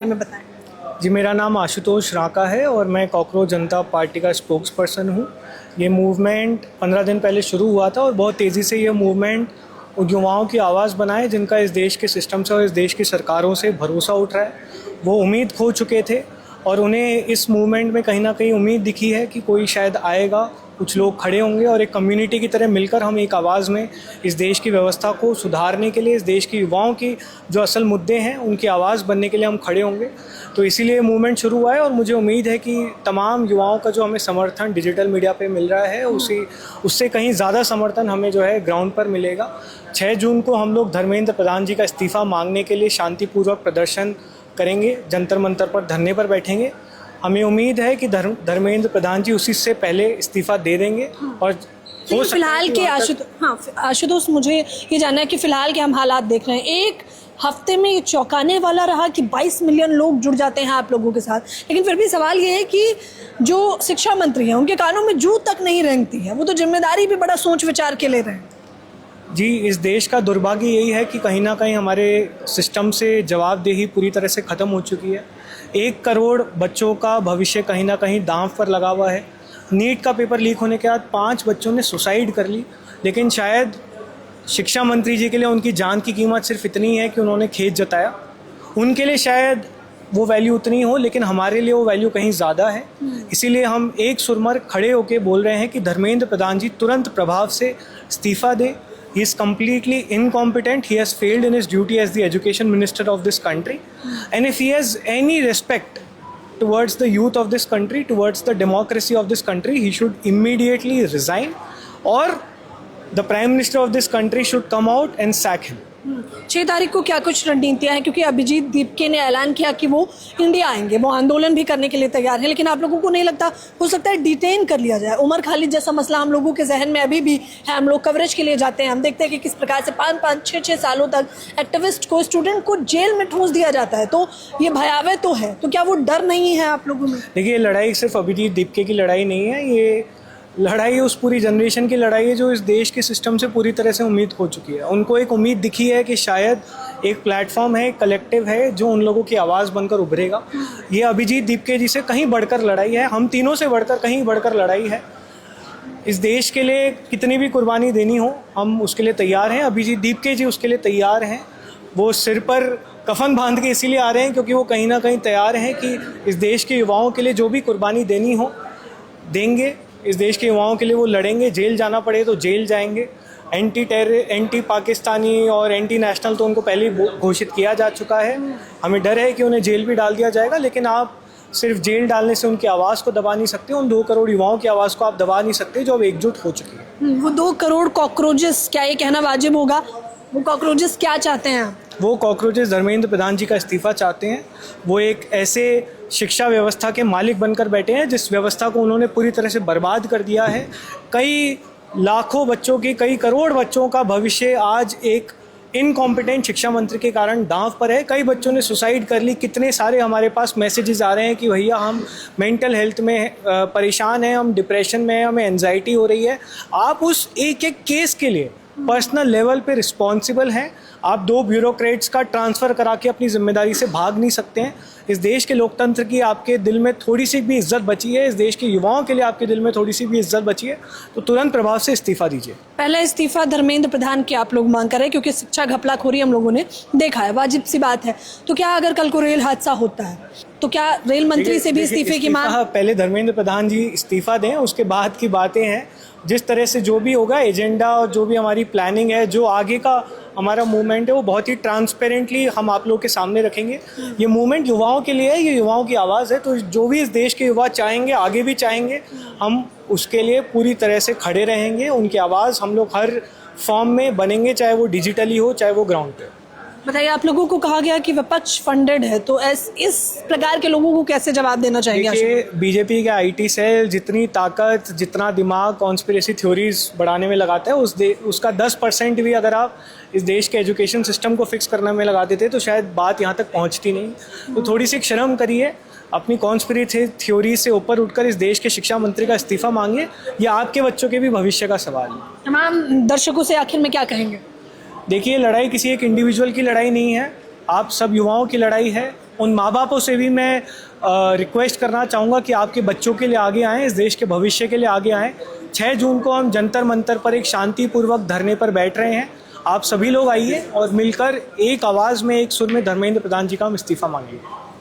में बताएं। जी, मेरा नाम आशुतोष राका है और मैं कॉकरोच जनता पार्टी का स्पोक्स पर्सन हूँ। ये मूवमेंट 15 दिन पहले शुरू हुआ था और बहुत तेज़ी से ये मूवमेंट उन युवाओं की आवाज़ बनाए जिनका इस देश के सिस्टम से और इस देश की सरकारों से भरोसा उठ रहा है। वो उम्मीद खो चुके थे और उन्हें इस मूवमेंट में कहीं ना कहीं उम्मीद दिखी है कि कोई शायद आएगा, कुछ लोग खड़े होंगे और एक कम्युनिटी की तरह मिलकर हम एक आवाज़ में इस देश की व्यवस्था को सुधारने के लिए, इस देश के युवाओं की जो असल मुद्दे हैं उनकी आवाज़ बनने के लिए हम खड़े होंगे। तो इसीलिए मूवमेंट शुरू हुआ है और मुझे उम्मीद है कि तमाम युवाओं का जो हमें समर्थन डिजिटल मीडिया पे मिल रहा है उससे कहीं ज़्यादा समर्थन हमें जो है ग्राउंड पर मिलेगा। 6 जून को हम लोग धर्मेंद्र प्रधान जी का इस्तीफ़ा मांगने के लिए शांतिपूर्वक प्रदर्शन करेंगे, जंतर मंतर पर धरने पर बैठेंगे। हमें उम्मीद है कि धर्मेंद्र प्रधान जी उसी से पहले इस्तीफ़ा दे देंगे और फिलहाल के आशुतोष, मुझे ये जानना है कि फिलहाल के हम हालात देख रहे हैं। एक हफ्ते में ये चौंकाने वाला रहा कि 22 मिलियन लोग जुड़ जाते हैं आप लोगों के साथ, लेकिन फिर भी सवाल ये है कि जो शिक्षा मंत्री हैं उनके कानों में जू तक नहीं रेंगती है। वो तो जिम्मेदारी भी बड़ा सोच विचार के ले रहे हैं। जी, इस देश का दुर्भाग्य यही है कि कहीं ना कहीं हमारे सिस्टम से जवाबदेही पूरी तरह से ख़त्म हो चुकी है। 1 करोड़ बच्चों का भविष्य कहीं ना कहीं दांव पर लगा हुआ है। नीट का पेपर लीक होने के बाद 5 बच्चों ने सुसाइड कर ली, लेकिन शायद शिक्षा मंत्री जी के लिए उनकी जान की कीमत सिर्फ इतनी है कि उन्होंने खेत जताया। उनके लिए शायद वो वैल्यू उतनी हो, लेकिन हमारे लिए वो वैल्यू कहीं ज़्यादा है। इसीलिए हम एक सुरमर खड़े होकर बोल रहे हैं कि धर्मेंद्र प्रधान जी तुरंत प्रभाव से इस्तीफ़ा दें। He is completely incompetent. He has failed in his duty as the education minister of this country. And if he has any respect towards the youth of this country, towards the democracy of this country, he should immediately resign, or the prime minister of this country should come out and sack him. 6 तारीख को क्या कुछ रणनीतियां हैं, क्योंकि अभिजीत दीपके ने ऐलान किया कि वो इंडिया आएंगे, वो आंदोलन भी करने के लिए तैयार हैं, लेकिन आप लोगों को नहीं लगता हो सकता है डिटेन कर लिया जाए? उमर खालिद जैसा मसला हम लोगों के जहन में अभी भी है। हम लोग कवरेज के लिए जाते हैं, हम देखते हैं कि किस प्रकार से 5-5, 6-6 सालों तक एक्टिविस्ट को, स्टूडेंट को जेल में ठूंस दिया जाता है। तो ये भयावह तो है, तो क्या वो डर नहीं है आप लोगों में? देखिए, लड़ाई सिर्फ अभिजीत दीपके की लड़ाई नहीं है, ये लड़ाई उस पूरी जनरेशन की लड़ाई है जो इस देश के सिस्टम से पूरी तरह से उम्मीद खो चुकी है। उनको एक उम्मीद दिखी है कि शायद एक प्लेटफॉर्म है, एक कलेक्टिव है जो उन लोगों की आवाज़ बनकर उभरेगा। ये अभिजीत दीपके जी से कहीं बढ़कर लड़ाई है, हम तीनों से बढ़कर कहीं बढ़कर लड़ाई है। इस देश के लिए कितनी भी कुर्बानी देनी हो हम उसके लिए तैयार हैं। अभिजीत दीपके जी उसके लिए तैयार हैं। वो सिर पर कफन बांध के इसीलिए आ रहे हैं क्योंकि वो कहीं ना कहीं तैयार हैं कि इस देश के युवाओं के लिए जो भी कुर्बानी देनी हो देंगे। इस देश के युवाओं के लिए वो लड़ेंगे, जेल जाना पड़े तो जेल जाएंगे। एंटी पाकिस्तानी और एंटी नेशनल तो उनको पहले ही घोषित किया जा चुका है। हमें डर है कि उन्हें जेल भी डाल दिया जाएगा, लेकिन आप सिर्फ जेल डालने से उनकी आवाज़ को दबा नहीं सकते। उन 2 करोड़ युवाओं की आवाज़ को आप दबा नहीं सकते जो अब एकजुट हो चुकी है। वो 2 करोड़ कॉकरोचेस, क्या ये कहना वाजिब होगा, वो कॉकरोचेस क्या चाहते हैं? वो कॉकरोचेस धर्मेंद्र प्रधान जी का इस्तीफ़ा चाहते हैं। वो एक ऐसे शिक्षा व्यवस्था के मालिक बनकर बैठे हैं जिस व्यवस्था को उन्होंने पूरी तरह से बर्बाद कर दिया है। कई लाखों बच्चों की, कई करोड़ बच्चों का भविष्य आज एक इनकॉम्पिटेंट शिक्षा मंत्री के कारण दांव पर है। कई बच्चों ने सुसाइड कर ली। कितने सारे हमारे पास मैसेजेस आ रहे हैं कि भैया हम मेंटल हेल्थ में परेशान हैं, हम डिप्रेशन में हैं, हमें एंजाइटी हो रही है। आप उस एक केस के लिए पर्सनल लेवल पे रिस्पॉन्सिबल हैं। आप 2 ब्यूरोक्रेट्स का ट्रांसफ़र करा के अपनी जिम्मेदारी से भाग नहीं सकते हैं। इस देश के लोकतंत्र की आपके दिल में थोड़ी सी भी इज्जत बची है, इस देश के युवाओं के लिए आपके दिल में थोड़ी सी भी इज्जत बची है, तो तुरंत प्रभाव से इस्तीफ़ा दीजिए। पहला इस्तीफ़ा धर्मेंद्र प्रधान की आप लोग मांग कर रहे हैं क्योंकि शिक्षा घपलाखोरी हम लोगों ने देखा है, वाजिब सी बात है। तो क्या अगर कल को रेल हादसा होता है तो क्या रेल मंत्री से भी इस्तीफे की मांग? पहले धर्मेंद्र प्रधान जी इस्तीफ़ा दें, उसके बाद की बातें हैं। जिस तरह से जो भी होगा एजेंडा और जो भी हमारी प्लानिंग है, जो आगे का हमारा मूवमेंट है, वो बहुत ही ट्रांसपेरेंटली हम आप लोगों के सामने रखेंगे। ये मूवमेंट युवाओं के लिए है, ये युवाओं की आवाज़ है। तो जो भी इस देश के युवा चाहेंगे, आगे भी चाहेंगे, हम उसके लिए पूरी तरह से खड़े रहेंगे। उनकी आवाज़ हम लोग हर फॉर्म में बनेंगे, चाहे वो डिजिटली हो, चाहे वो ग्राउंड पे। बताइए, आप लोगों को कहा गया कि विपक्ष फंडेड है, तो इस प्रकार के लोगों को कैसे जवाब देना चाहिए? देखिए, बीजेपी का आईटी सेल जितनी ताकत, जितना दिमाग कॉन्स्पिरेसी थ्योरीज बढ़ाने में लगाता है, उसका 10% भी अगर आप इस देश के एजुकेशन सिस्टम को फिक्स करने में लगा देते तो शायद बात यहाँ तक पहुँचती नहीं। तो थोड़ी सी शर्म करिए, अपनी कॉन्स्पिरेसी थ्योरी से ऊपर उठकर इस देश के शिक्षा मंत्री का इस्तीफ़ा मांगिए। ये आपके बच्चों के भी भविष्य का सवाल है। तमाम दर्शकों से आखिर में क्या कहेंगे? देखिए, लड़ाई किसी एक इंडिविजुअल की लड़ाई नहीं है, आप सब युवाओं की लड़ाई है। उन माँ बापों से भी मैं रिक्वेस्ट करना चाहूँगा कि आपके बच्चों के लिए आगे आएँ, इस देश के भविष्य के लिए आगे आएँ। 6 जून को हम जंतर मंतर पर एक शांतिपूर्वक धरने पर बैठ रहे हैं। आप सभी लोग आइए और मिलकर एक आवाज़ में, एक सुर में धर्मेंद्र प्रधान जी का हम इस्तीफ़ा मांगेंगे।